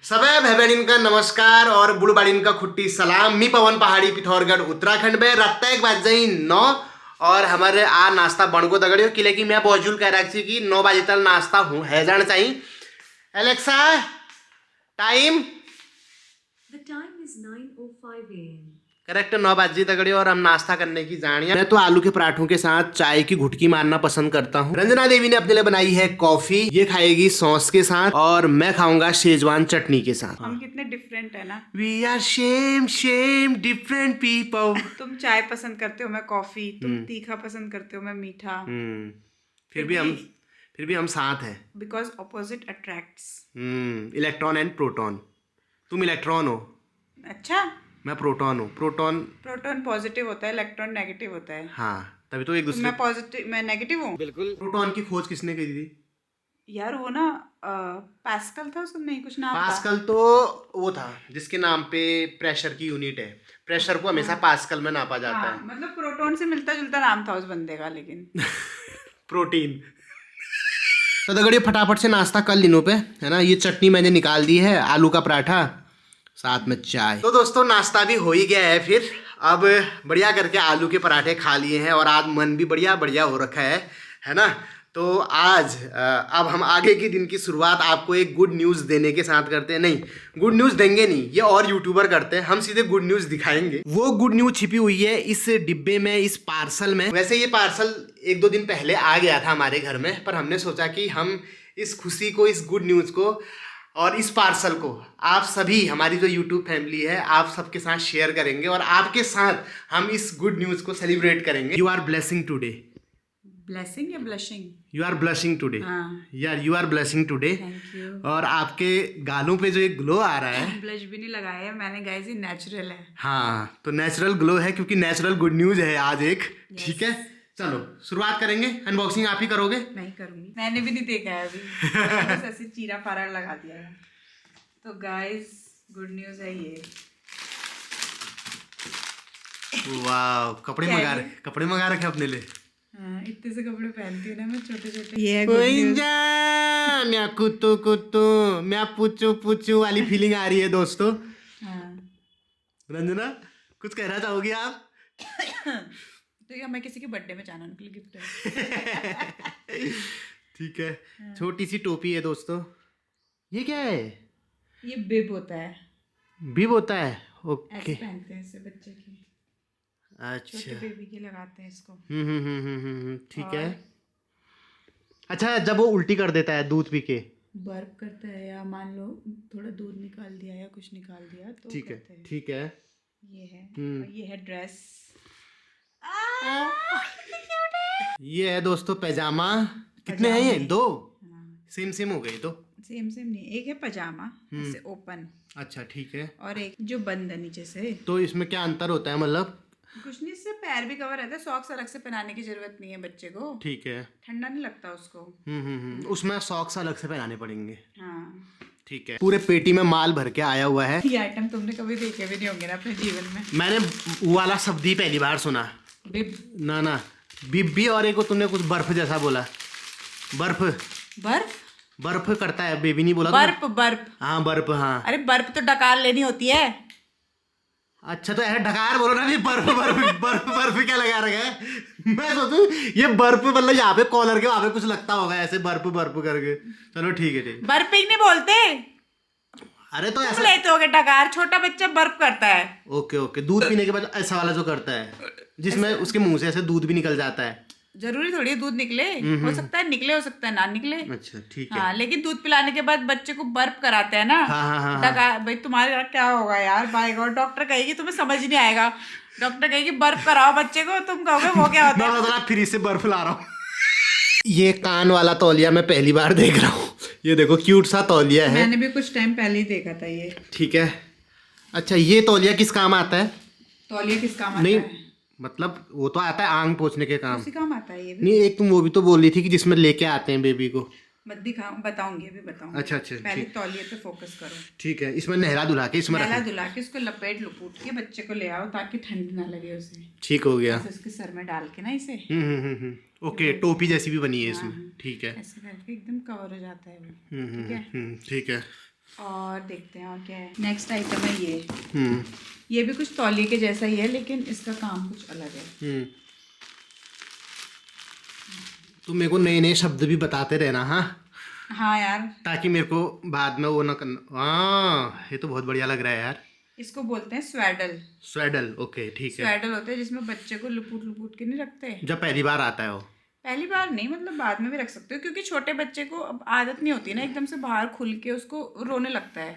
सबै भाई का नमस्कार और बुड़बाड़ीन का खुट्टी सलाम। मी पवन पहाड़ी पिथौरगढ़ उत्तराखंड में रात एक बज जाई 9 और हमारे आ नाश्ता बणको दगड़ियो किले कि मैं बोझुल कह रखी कि 9 बजे तक नाश्ता हूँ है जान चाहिए। Alexa time The time is 9:05 a.m. Correct 9 बजे तगड़े और हम नाश्ता करने की जानिए। मैं तो आलू के पराठों के साथ चाय की घुटकी मारना पसंद करता हूँ। रंजना देवी ने अपने लिए बनाई है कॉफी, ये खाएगी सॉस के साथ और मैं खाऊंगा शेजवान चटनी के साथ। हम कितने डिफरेंट है ना। We are same different people. तुम चाय पसंद करते हो, मैं कॉफी। तुम तीखा पसंद करते हो, मैं मीठा। फिर भी हम साथ हैं। Because opposite attracts. Electron and proton. तुम इलेक्ट्रॉन हो, अच्छा। मैं प्रोटॉन हूँ। प्रोटॉन पॉजिटिव होता है, इलेक्ट्रॉन नेगेटिव होता है। हाँ तभी तो एक दूसरे। मैं पॉजिटिव, मैं नेगेटिव हूँ। बिल्कुल। प्रोटॉन की खोज किसने की थी यार वो ना पास्कल था, उसका नहीं कुछ नाम था। पास्कल तो वो था जिसके नाम पे प्रेशर की यूनिट है। प्रेशर को हमेशा पास्कल में नापा जाता है। मतलब प्रोटॉन से मिलता जुलता नाम था उस बंदे का, लेकिन प्रोटीन। तो दगड़िए फटाफट से नाश्ता कर लिनो पे, है ना। ये चटनी मैंने निकाल दी है, आलू का पराठा साथ में चाय। तो दोस्तों नाश्ता भी हो ही गया है। फिर अब बढ़िया करके आलू के पराठे खा लिए हैं और आज मन भी बढ़िया बढ़िया हो रखा है ना। तो आज अब हम आगे के दिन की शुरुआत आपको एक गुड न्यूज़ देने के साथ करते हैं। नहीं, गुड न्यूज़ देंगे नहीं, ये और यूट्यूबर करते हैं, हम सीधे गुड न्यूज़ दिखाएंगे। वो गुड न्यूज़ छिपी हुई है इस डिब्बे में, इस पार्सल में। वैसे ये पार्सल 1-2 दिन पहले आ गया था हमारे घर में, पर हमने सोचा कि हम इस खुशी को, इस गुड न्यूज़ को और इस पार्सल को आप सभी, हमारी जो यूट्यूब फैमिली है, आप सबके साथ शेयर करेंगे और आपके साथ हम इस गुड न्यूज़ को सेलिब्रेट करेंगे। You are blessing today. Blessing या blushing? You are blushing today. यार you are blushing today. Thank you. और आपके गालों पे जो एक ग्लो आ रहा है, ब्लश भी नहीं लगाया है मैंने गाइस, ये नेचुरल है। हाँ तो नेचुरल ग्लो है क्योंकि नेचुरल गुड न्यूज़ है आज एक। ठीक है चलो शुरुआत करेंगे। अनबॉक्सिंग आप ही करोगे? नहीं करूंगी, मैंने भी नहीं देखा है अभी। बस ऐसे चीरा फारा लगा दिया है। तो गाइस गुड न्यूज़ है ये। वाह, कपड़े मंगा रखे अपने लिए। हाँ, इतने से कपड़े पहनती हूँ ना मैं, छोटे छोटे। ये है गुड न्यूज़। मैं कुत्तू मैं पूछू वाली फीलिंग आ रही है दोस्तों। हाँ। रंजना कुछ कहना चाहोगी आप? तो ये मैं किसी के बर्थडे में जाना, उनके लिए गिफ्ट है। ठीक है। छोटी सी टोपी है दोस्तों। ये क्या है? ये बिब होता है। बिब होता है, ओके। ऐसे पहनते हैं इसे बच्चे की, अच्छा। छोटे बेबी के लगाते हैं इसको। ठीक है। अच्छा, जब वो उल्टी कर देता है दूध पी के, बर्फ करता है या मान लो थोड़ा दूध निकाल दिया या कुछ निकाल दिया तो ठीक है करते हैं। ठीक है। ये है और ये है ड्रेस। ये है दोस्तों पैजामा। कितने हैं ये? 2 सेम हो गए तो। सेम नहीं, एक है पजामा ऐसे ओपन। अच्छा ठीक है। और एक जो बंद है नीचे से। तो इसमें क्या अंतर होता है? मतलब कुछ नहीं, इससे पैर भी कवर रहता है। सॉक्स अलग से पहनाने की जरूरत नहीं है बच्चे को। ठीक है। ठंडा नहीं लगता उसको। उसमें सॉक्स अलग से पहनाने पड़ेंगे। हाँ ठीक है। पूरे पेटी में माल भर के आया हुआ है। ये आइटम तुमने कभी देखे भी नहीं होंगे ना अपने जीवन में। मैंने वो वाला शब्द ही पहली बार सुना। बिब? ना बिब्बी, और एक को तुमने कुछ बर्फ जैसा बोला। बर्फ करता है, बेबी नहीं बोला? बर्फ। हाँ बर्फ, हाँ। अरे बर्फ तो डकार लेनी होती है। अच्छा तो ऐसे ढकार बोलो ना, भी बर्फ क्या लगा रखा है? मैं सोचूं ये बर्फ मतलब यहाँ पे कॉलर के वहाँ पे कुछ लगता होगा ऐसे बर्फ करके। चलो ठीक है। बर्फ ही नहीं बोलते। अरे तो ऐसा लेते होगे डकार, छोटा बच्चा बर्फ करता है। ओके। दूध पीने के बाद ऐसा वाला जो करता है, जिसमें उसके मुंह से ऐसे दूध भी निकल जाता है। जरूरी थोड़ी है दूध निकले, हो सकता है निकले, हो सकता है ना निकले। अच्छा ठीक है। हाँ, लेकिन दूध पिलाने के बाद बच्चे को बर्फ कराते हैं ना। हाँ। भाई तुम्हारे क्या होगा यार, बाय गॉड। डॉक्टर कहेगी तुम्हें समझ नहीं आएगा, डॉक्टर कहेगी बर्फ कराओ बच्चे को, तुम कहोगे वो क्या होता है। मैं फ्री से बर्फ ला रहा हूँ। ये कान वाला तौलिया मैं पहली बार देख रहा हूँ। ये देखो क्यूट सा तौलिया है। मैंने भी कुछ टाइम पहले ही देखा था ये। ठीक है। अच्छा ये तौलिया किस काम आता है? तौलिया किस काम आता नहीं है? मतलब वो तो आता है आंग पोछने के काम। उसी काम आता है ये भी। नहीं, एक तुम वो भी तो बोल रही थी कि जिसमें लेके आते हैं बेबी को। मत दिखाऊं, बताऊंगी अभी बताऊंगी। अच्छा पहले तौलिए पे फोकस करो। ठीक है। इसमें नहला धुला के इसमें नहला धुला के उसको लपेट लुपूट के बच्चे को ले आओ ताकि ठंड ना लगे उसे। ठीक हो गया। उसके सर में डाल के ना इसे। ओके, टोपी जैसी भी बनी है इसमें। ठीक है। ऐसे करके एकदम कवर हो जाता है वो। ठीक है। ठीक है। और देखते हैं और क्या है। नेक्स्ट आइटम है ये। हम्म ये भी कुछ तौलिए के जैसा ही है, लेकिन इसका काम कुछ अलग है। तो मेरे को नए नए शब्द भी बताते रहना, हाँ, हाँ यार, ताकि मेरे को बाद में वो ना करना। हाँ, ये तो बहुत बढ़िया लग रहा है यार। इसको बोलते हैं स्वेडल। स्वेडल, ओके ठीक है। स्वेडल होते हैं जिसमें बच्चे को लुपूट लुपूट के नहीं रखते। जब पहली बार आता है वो। पहली बार नहीं, मतलब बाद में भी रख सकते हो, क्योंकि छोटे बच्चे को अब आदत नहीं होती ना एकदम से बाहर खुल के, उसको रोने लगता है।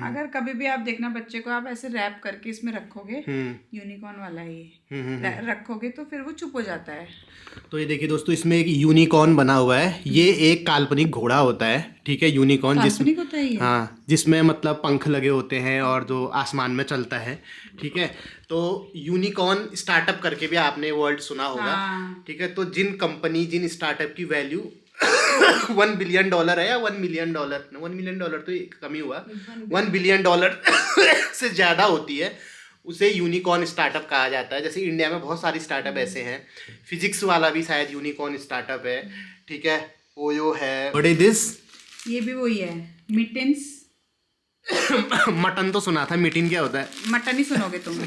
अगर कभी भी आप देखना बच्चे को आप ऐसे रैप करके इसमें रखोगे, यूनिकॉर्न वाला है ये, रखोगे तो फिर वो चुप हो जाता है। तो ये देखिए दोस्तों, इसमें एक यूनिकॉर्न बना हुआ है। ये एक काल्पनिक घोड़ा होता है, ठीक है, यूनिकॉर्न, जिसमें काल्पनिक होता है ये? हाँ, जिसमें मतलब पंख लगे होते हैं और जो आसमान में चलता है, ठीक है। तो यूनिकॉर्न स्टार्टअप करके भी आपने वर्ड सुना होगा, हाँ। ठीक है। तो जिन स्टार्टअप की वैल्यू $1 बिलियन है या $1 मिलियन, $1 मिलियन तो कम ही हुआ, $1 बिलियन से ज़्यादा होती है, उसे यूनिकॉर्न स्टार्टअप कहा जाता है। जैसे इंडिया में बहुत सारी स्टार्टअप ऐसे हैं, फिजिक्स वाला भी शायद यूनिकॉर्न स्टार्टअप है, ठीक है, ओयो है। What is this? ये भी वही है, मिटेंस। मटन तो सुना था, मिटिन क्या होता है? मटन ही सुनोगे तुम।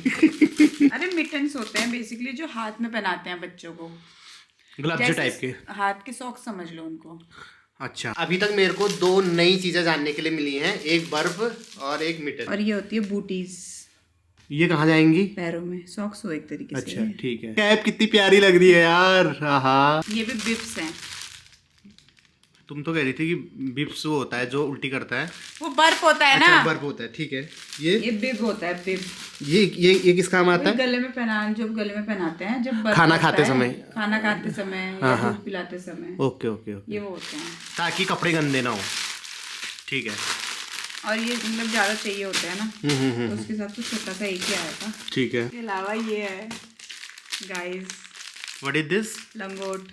अरे मिटेंस होते हैं बेसिकली जो हाथ में पहनाते हैं बच्चों को, ग्लव्स टाइप के, हाथ के सॉक्स समझ लो उनको। अच्छा, अभी तक मेरे को 2 नई चीजें जानने के लिए मिली हैं, एक बर्फ और एक मिटन। और ये होती है बूटीज, ये कहाँ जाएंगी? पैरों में, सॉक्स हो एक तरीके से। अच्छा ठीक है। कैप कितनी प्यारी लग रही है यार। हाँ, ये भी बिप्स हैं। तुम तो कह रही थी कि बिप्स वो होता है जो उल्टी करता है। वो बर्फ होता है अच्छा, ना। बर्फ होता है, ठीक है। ये बिब होता है, बिब। ये किस काम आता है? गले में पहना, जो गले में पहनाते हैं जब बर्फ खाना होता खाते है, समय। खाना खाते समय या दूध पिलाते समय। ओके ओके ओके, ये वो होते हैं, ताकि कपड़े गंदे ना हो, ठीक है। और ये मतलब ज्यादा चाहिए होता है ना, तो उसके साथ तो छोटा सा एक ही आया था। ठीक है। इसके अलावा ये है गाइस, व्हाट इज दिस? लंगोट।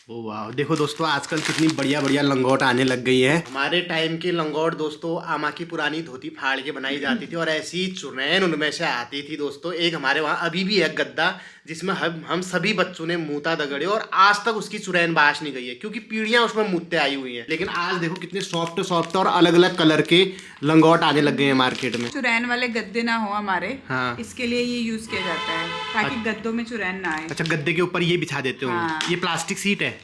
ओ वाह, देखो दोस्तों, आजकल कितनी बढ़िया बढ़िया लंगोट आने लग गई है। हमारे टाइम की लंगोट दोस्तों आमा की पुरानी धोती फाड़ के बनाई जाती थी और ऐसी चुड़ैन उनमें से आती थी दोस्तों। एक हमारे वहाँ अभी भी है गद्दा, जिसमें हम सभी बच्चों ने मूता दगड़े और आज तक उसकी चुड़ैन बाश नहीं गई है, क्योंकि पीढ़ियां उसमें मूतते आई हुई हैं। लेकिन आज देखो कितने सॉफ्ट सॉफ्ट और अलग अलग कलर के लंगोट आने लग गए हैं मार्केट में। चुड़ैन वाले गद्दे ना हो हमारे, हाँ। इसके लिए ये यूज किया जाता है ताकि गद्दों में चुड़ैन ना आए। अच्छा, गद्दे के ऊपर ये बिछा देते होंगे। हाँ। ये प्लास्टिक सीट है?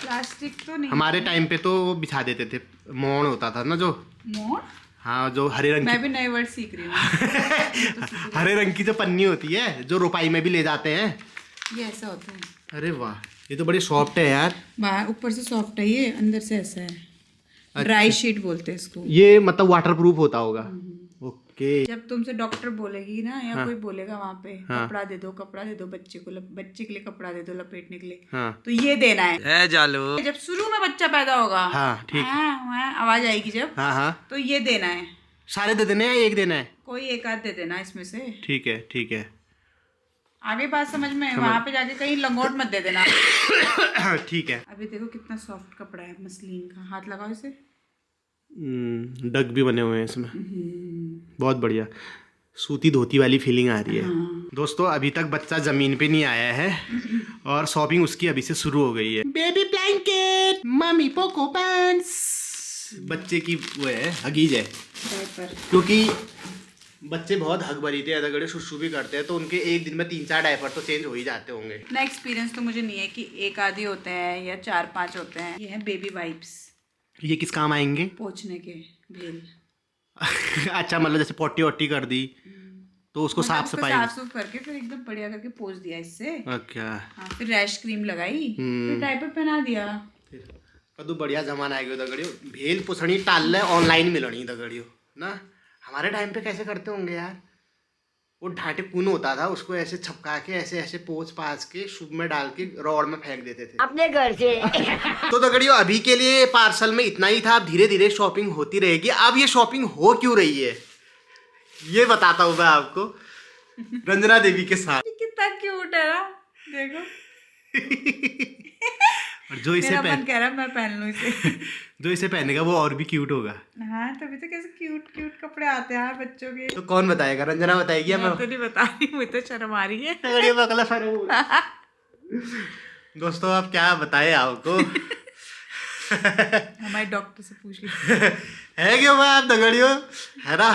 प्लास्टिक तो नहीं, हमारे टाइम पे तो वो बिछा देते थे, मौन होता था ना जो। मोर। हाँ, जो हरे रंग मैं भी नए वर्ड सीख रही हूँ। हरे रंग की जो पन्नी होती है जो रोपाई में भी ले जाते हैं, ये ऐसा होता है। अरे वाह, ये तो बड़ी सॉफ्ट है यार। बाहर ऊपर से सॉफ्ट है, ये अंदर से ऐसा है। ड्राई शीट बोलते हैं इसको। ये मतलब वाटर प्रूफ होता होगा। ओके। जब तुमसे डॉक्टर बोलेगी ना, या कोई बोलेगा वहाँ पे, कपड़ा दे दो बच्चे को, बच्चे के लिए कपड़ा दे दो लपेटने के लिए, हाँ। तो ये देना है। जालो। जब शुरू में बच्चा पैदा होगा, हाँ, ठीक। आवाज आएगी जब, हाँ हाँ, तो ये देना है। सारे दे देने हैं, एक देना है? कोई एक आध दे देना इसमें से। ठीक है ठीक है। आगे बात समझ में, वहाँ पे जाके कहीं लंगोट मत दे देना। ठीक है। अभी देखो कितना सॉफ्ट कपड़ा है मसलिन का, हाथ लगाओ इसे। डग भी बने हुए हैं इसमें, बहुत बढ़िया। सूती धोती वाली फीलिंग आ रही है। दोस्तों, अभी तक बच्चा जमीन पे नहीं आया है और शॉपिंग उसकी अभी से शुरू हो गई है। Baby blanket, mummy Poco pants, बच्चे की वो है, हगीज है, डायपर। क्योंकि बच्चे बहुत हग भरी थे, अदगड़े शुशु भी करते हैं, तो उनके एक दिन में 3-4 डायपर तो चेंज हो ही जाते होंगे। इतना एक्सपीरियंस तो मुझे नहीं है कि एक आधे होते हैं या 4-5 होते हैं। ये है बेबी वाइप्स, ये किस काम आएंगे? पोंछने के, भेल। अच्छा, मतलब जैसे पोटी वोटी कर दी तो उसको साफ सफाई, साफ सुफ करके फिर एकदम बढ़िया करके पोंछ दिया इससे। अच्छा। हाँ, फिर रैश क्रीम लगाई, फिर डायपर पहना दिया। कदू बढ़िया जमाना आ गयो दगड़ियो, भेल पुछणी टाल ऑनलाइन मिलनी दगड़ियो ना। हमारे टाइम पे कैसे करते होंगे यार, वो ढाटे पुन होता था, उसको ऐसे छपका के ऐसे ऐसे पोंछ पाछ के शुभ में डाल के रॉड में फेंक देते थे अपने घर से। तो दगड़ियों, अभी के लिए पार्सल में इतना ही था। अब धीरे धीरे शॉपिंग होती रहेगी। अब ये शॉपिंग हो क्यों रही है ये बताता हूँ मैं आपको, रंजना देवी के साथ। कितना क्यूट है ना, देखो। और जो इसे मन कह रहा मैं पहन लूं इसे। जो इसे पहनेगा वो और भी क्यूट होगा। हाँ, तभी तो कैसे क्यूट क्यूट कपड़े आते हैं बच्चों के। तो कौन बताएगा? रंजना बताएगी या मैं तो नहीं बता रही, मुझे तो शर्म आ रही है। दोस्तों, अब क्या बताएं आपको। हमारे डॉक्टर से पूछ लीजिए। है क्यों भाई आप दगड़ियों, है ना।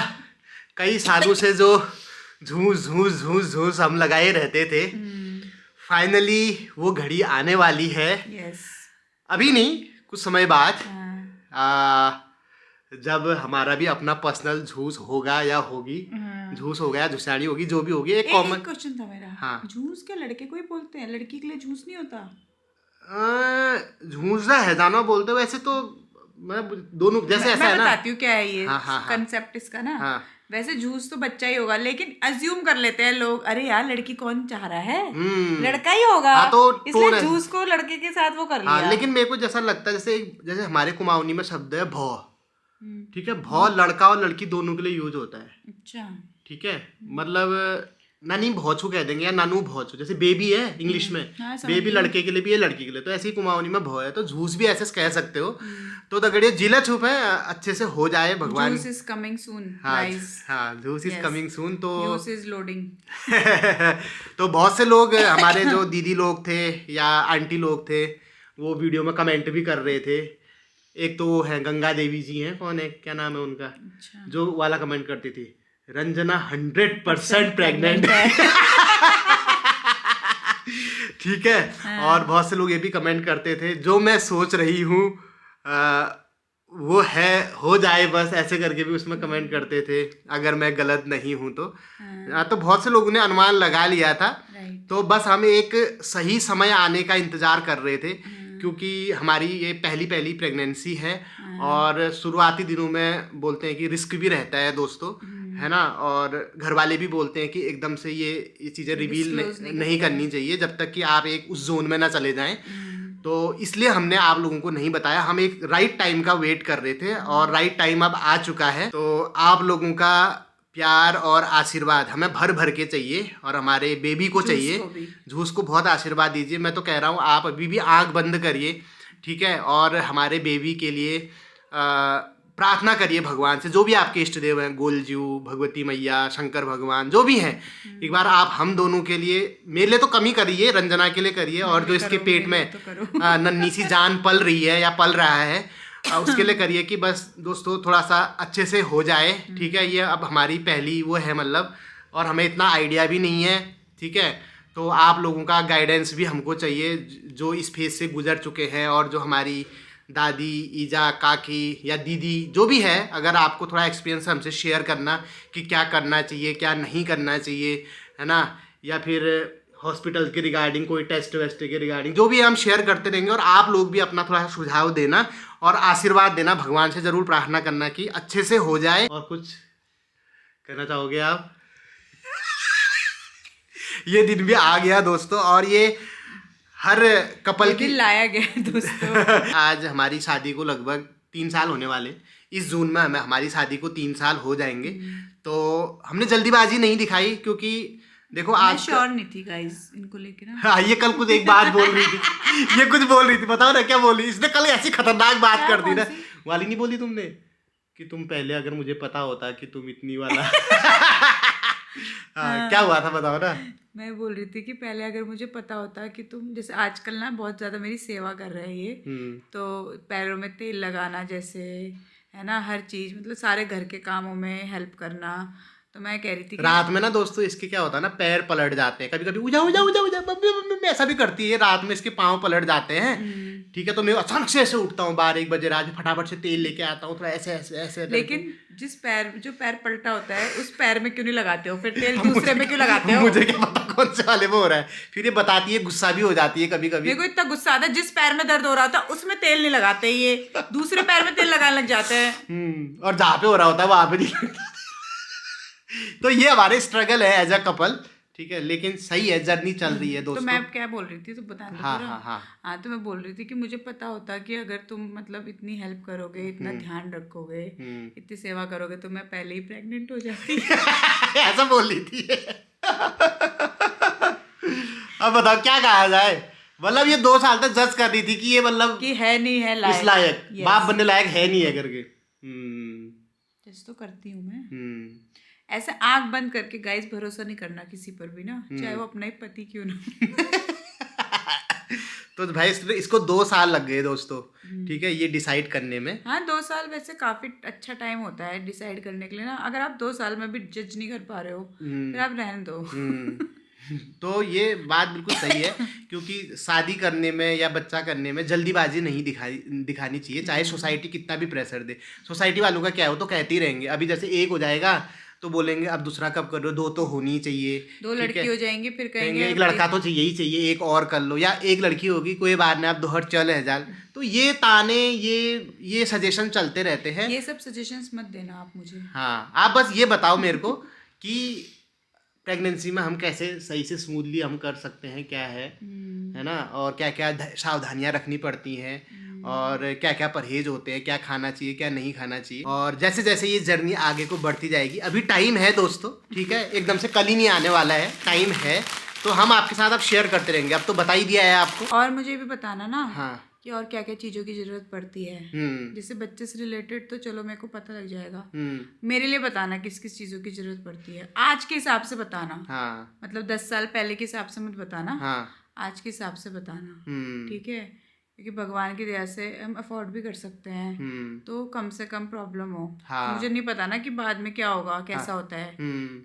कई सालों से जो झूस झूस झूस झूस हम लगाए रहते थे, फाइनली वो घड़ी आने वाली है। यस। अभी नहीं, कुछ समय बाद, हाँ। जब हमारा भी अपना पर्सनल झूस होगा या होगी, झूस होगा या झुसानी होगी, जो भी होगी, एक कॉमन क्वेश्चन था मेरा। हाँ। झूस क्या लड़के को ही बोलते हैं, लड़की के लिए झूस नहीं होता? झूसा है जाना बोलते हो वैसे तो। मैं दोनों जैसे ऐसा मैं है ना। बताती हूँ क्या है ये हाँ। कंसेप्ट इसका ना। हाँ। वैसे झूस तो बच्चा ही होगा, लेकिन अज्यूम कर लेते हैं लोग, अरे यार लड़की कौन चाह रहा है, लड़का ही होगा। हाँ, तो इसलिए झूस को लड़के के साथ वो कर लिया। हाँ, लेकिन मेरे को जैसा लगता है जैसे हमारे कुमाऊनी में शब्द है भौ, ठीक है। भौ लड़का और लड़की दोनों के लिए यूज होता है। अच्छा। ठीक है, मतलब नानी भौचू कह देंगे या नानू भौचू, जैसे बेबी है इंग्लिश में। हाँ, बेबी लड़के के लिए भी है, लड़की के लिए, तो ऐसे ही कुमाऊनी में भौ है, तो झूस भी ऐसे कह सकते हो। तो दगड़िए जिला छुप है, अच्छे से हो जाए भगवान। झूस इज कमिंग सून हाँ गाइस। हाँ, झूस इज कमिंग सून। तो झूस इज लोडिंग। तो बहुत से लोग हमारे जो दीदी लोग थे या आंटी लोग थे, वो वीडियो में कमेंट भी कर रहे थे। एक तो वो है गंगा देवी जी हैं, कौन है, क्या नाम है उनका, अच्छा। जो वाला कमेंट करती थी, रंजना 100% प्रेग्नेंट। ठीक है। हाँ। और बहुत से लोग ये भी कमेंट करते थे, जो मैं सोच रही हूँ वो है, हो जाए बस, ऐसे करके भी उसमें कमेंट करते थे, अगर मैं गलत नहीं हूँ तो। तो बहुत से लोगों ने अनुमान लगा लिया था। तो बस हम एक सही समय आने का इंतजार कर रहे थे, क्योंकि हमारी ये पहली प्रेगनेंसी है। और शुरुआती दिनों में बोलते हैं कि रिस्क भी रहता है दोस्तों, है ना। और घर वाले भी बोलते हैं कि एकदम से ये चीज़ें रिवील नहीं करनी चाहिए जब तक कि आप एक उस जोन में ना चले जाएं। तो इसलिए हमने आप लोगों को नहीं बताया, हम एक राइट टाइम का वेट कर रहे थे, और राइट टाइम अब आ चुका है। तो आप लोगों का प्यार और आशीर्वाद हमें भर भर के चाहिए, और हमारे बेबी को चाहिए। झूस को बहुत आशीर्वाद दीजिए। मैं तो कह रहा हूँ आप अभी भी आंख बंद करिए, ठीक है, और हमारे बेबी के लिए प्रार्थना करिए भगवान से। जो भी आपके इष्ट देव हैं, गोलजू, भगवती मैया, शंकर भगवान, जो भी हैं, एक बार आप हम दोनों के लिए, मेरे लिए तो कम ही करिए, रंजना के लिए करिए, और जो इसके पेट में नन्ही सी जान पल रही है या पल रहा है, उसके लिए करिए कि बस दोस्तों थोड़ा सा अच्छे से हो जाए। ठीक है, ये अब हमारी पहली वो है मतलब, और हमें इतना आइडिया भी नहीं है, ठीक है। तो आप लोगों का गाइडेंस भी हमको चाहिए, जो इस फेज से गुजर चुके हैं, और जो हमारी दादी, ईजा, काकी या दीदी जो भी है, अगर आपको थोड़ा एक्सपीरियंस हमसे शेयर करना कि क्या करना चाहिए, क्या नहीं करना चाहिए, है ना, या फिर हॉस्पिटल के रिगार्डिंग कोई टेस्ट वेस्ट के रिगार्डिंग, जो भी हम शेयर करते रहेंगे। और आप लोग भी अपना थोड़ा सुझाव देना और आशीर्वाद देना, भगवान से ज़रूर प्रार्थना करना कि अच्छे से हो जाए। और कुछ कहना चाहोगे आप? ये दिन भी आ गया दोस्तों, और ये हर कपल की लाया गया दोस्तों। आज हमारी शादी को लगभग 3 साल होने वाले। इस जून में हमारी शादी को 3 साल हो जाएंगे। तो हमने जल्दीबाजी नहीं दिखाई, क्योंकि देखो आज श्योर नहीं थी गाइस इनको लेके ना। हाँ, ये कल कुछ एक बात बोल रही थी, ये कुछ बोल रही थी, बताओ ना क्या बोली इसने कल। ऐसी खतरनाक बात कर दी ना, वाली नहीं बोली तुमने कि तुम पहले अगर मुझे पता होता कि तुम इतनी वाला क्या हुआ था बताओ ना। मैं बोल रही थी कि पहले अगर मुझे पता होता कि तुम जैसे आजकल ना बहुत ज्यादा मेरी सेवा कर रहे हैं ये, तो पैरों में तेल लगाना जैसे, है ना, हर चीज मतलब सारे घर के कामों में हेल्प करना। तो मैं कह रही थी कि रात में ना दोस्तों इसके क्या होता है ना, पैर पलट जाते हैं, कभी कभी उजा उजा उजा उजा मम्मी ऐसा भी करती है, रात में इसके पाँव पलट जाते हैं। ठीक है, तो मैं अचानक से ऐसे उठता हूँ 12-1 बजे रात में, फटाफट से तेल लेके आता हूँ, थोड़ा ऐसे ऐसे ऐसे। लेकिन जो पैर पलटा होता है उस पैर में क्यों नहीं लगाते हो फिर तेल, दूसरे में क्यों लगाते हो? मुझे क्या पता कौन से वाले में हो रहा है। फिर ये बताती है, गुस्सा भी हो जाती है कभी कभी। मेरे को इतना गुस्सा आता है, जिस पैर में दर्द हो रहा था उसमें तेल नहीं लगाते, ये दूसरे पैर में तेल लगाने लग जाते हैं। और जहाँ पे हो रहा होता है वहां पे नहीं लगता। तो ये हमारे स्ट्रगल है एज अ कपल, ठीक है, लेकिन सही है, जर्नी चल रही है दोस्तों। तो मैं क्या बोल रही थी तो बता दो। हाँ, तो मैं बोल रही थी कि मुझे पता होता कि अगर तुम मतलब इतनी हेल्प करोगे, इतना ध्यान रखोगे, इतनी सेवा करोगे, तो मैं पहले ही प्रेग्नेंट हो जाती। ऐसा बोल रही थी। अब बताओ क्या कहा जाए, मतलब ये 2 साल तक जज कर रही थी कि ये मतलब कि है नहीं है इस लायक, बाप बनने लायक है नहीं है करके। जज तो करती हूँ मैं। ऐसे आंख बंद करके गाइस भरोसा नहीं करना किसी पर भी ना, चाहे वो अपना ही पति क्यों ना। तो भाई इसको 2 साल लग गए दोस्तों, ठीक है, ये डिसाइड करने में। हाँ 2 साल वैसे काफी अच्छा टाइम होता है डिसाइड करने के लिए ना। अगर आप 2 साल में भी जज नहीं कर पा रहे हो फिर आप रहने दो। तो ये बात बिल्कुल सही है, क्योंकि शादी करने में या बच्चा करने में जल्दीबाजी नहीं दिखानी चाहिए, चाहे सोसाइटी कितना भी प्रेशर दे। सोसाइटी वालों का क्या है, वो तो कहते ही रहेंगे। अभी जैसे एक हो जाएगा तो बोलेंगे अब दूसरा कब कर रहे हो, 2 तो होनी ही चाहिए, 2 लड़की हो जाएंगी फिर कहेंगे एक लड़का तो चाहिए ही चाहिए, एक और कर लो, या एक लड़की होगी कोई बात नहीं आप दोहर चल है जाल। तो ये ताने ये सजेशन चलते रहते हैं। ये सब सजेशंस मत देना आप मुझे। हाँ, आप बस ये बताओ मेरे को कि प्रेगनेंसी में हम कैसे सही से स्मूथली हम कर सकते हैं, क्या है ना, और क्या क्या सावधानियां रखनी पड़ती हैं, और क्या क्या परहेज होते हैं, क्या खाना चाहिए क्या नहीं खाना चाहिए। और जैसे जैसे ये जर्नी आगे को बढ़ती जाएगी, अभी टाइम है दोस्तों, ठीक है, एकदम से कल ही नहीं आने वाला है, टाइम है, तो हम आपके साथ अब शेयर करते रहेंगे। अब तो बता ही दिया है आपको। और मुझे भी बताना ना हाँ कि और क्या क्या चीज़ों की ज़रूरत पड़ती है। जैसे बच्चे से रिलेटेड तो चलो मेरे को पता लग जाएगा, मेरे लिए बताना किस किस चीज़ों की ज़रूरत पड़ती है, आज के हिसाब से बताना। हाँ, मतलब 10 साल पहले के हिसाब से मत बताना, हाँ, आज के हिसाब से बताना, ठीक है, क्योंकि भगवान की दया से हम अफोर्ड भी कर सकते हैं, तो कम से कम प्रॉब्लम हो। हाँ, मुझे नहीं पता ना कि बाद में क्या होगा, कैसा होता है,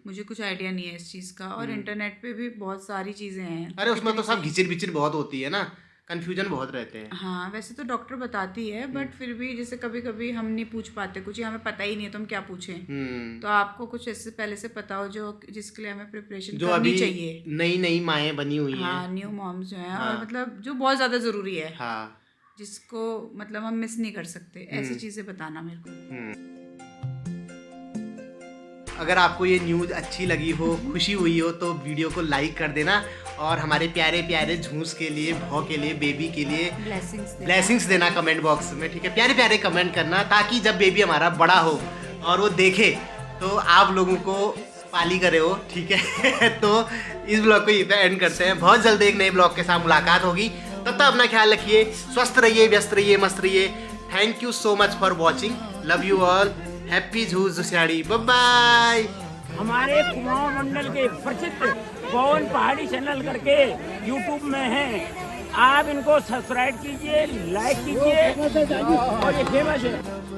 मुझे कुछ आइडिया नहीं है इस चीज़ का। और इंटरनेट पे भी बहुत सारी चीज़ें हैं। अरे उसमें तो सब घिचिर बिचिर बहुत होती है ना, कंफ्यूजन बहुत रहते हैं। हाँ वैसे तो डॉक्टर बताती है, बट फिर भी जैसे कभी कभी हम नहीं पूछ पाते कुछ, या हमें पता ही नहीं है तो हम क्या पूछें। तो आपको कुछ ऐसे पहले से पता हो जो जिसके लिए हमें प्रिपरेशन जो करनी अभी चाहिए। नई माएँ बनी हुई हैं। हाँ न्यू मॉम्स जो हैं, और मतलब जो बहुत ज़्यादा ज़रूरी है, हाँ, जिसको मतलब हम मिस नहीं कर सकते, ऐसी चीज़ें बताना मेरे को। अगर आपको ये न्यूज़ अच्छी लगी हो, खुशी हुई हो, तो वीडियो को लाइक कर देना, और हमारे प्यारे प्यारे झूस के लिए, भौ के लिए, बेबी के लिए ब्लेसिंग्स देना कमेंट बॉक्स में, ठीक है, प्यारे प्यारे कमेंट करना, ताकि जब बेबी हमारा बड़ा हो और वो देखे तो आप लोगों को पाली करे हो, ठीक है। तो इस ब्लॉग को यहीं पे एंड करते हैं। बहुत जल्द एक नए ब्लॉग के साथ मुलाकात होगी, तब तक अपना ख्याल रखिए, स्वस्थ रहिए, व्यस्त रहिए, मस्त रहिए। Thank you so much for watching, love you all, happy झूस जोशियाड़ी, बाय बाय। हमारे कुमाऊं मंडल के प्रसिद्ध पवन पहाड़ी चैनल करके यूट्यूब में हैं, आप इनको सब्सक्राइब कीजिए, लाइक कीजिए, और ये फेमस है।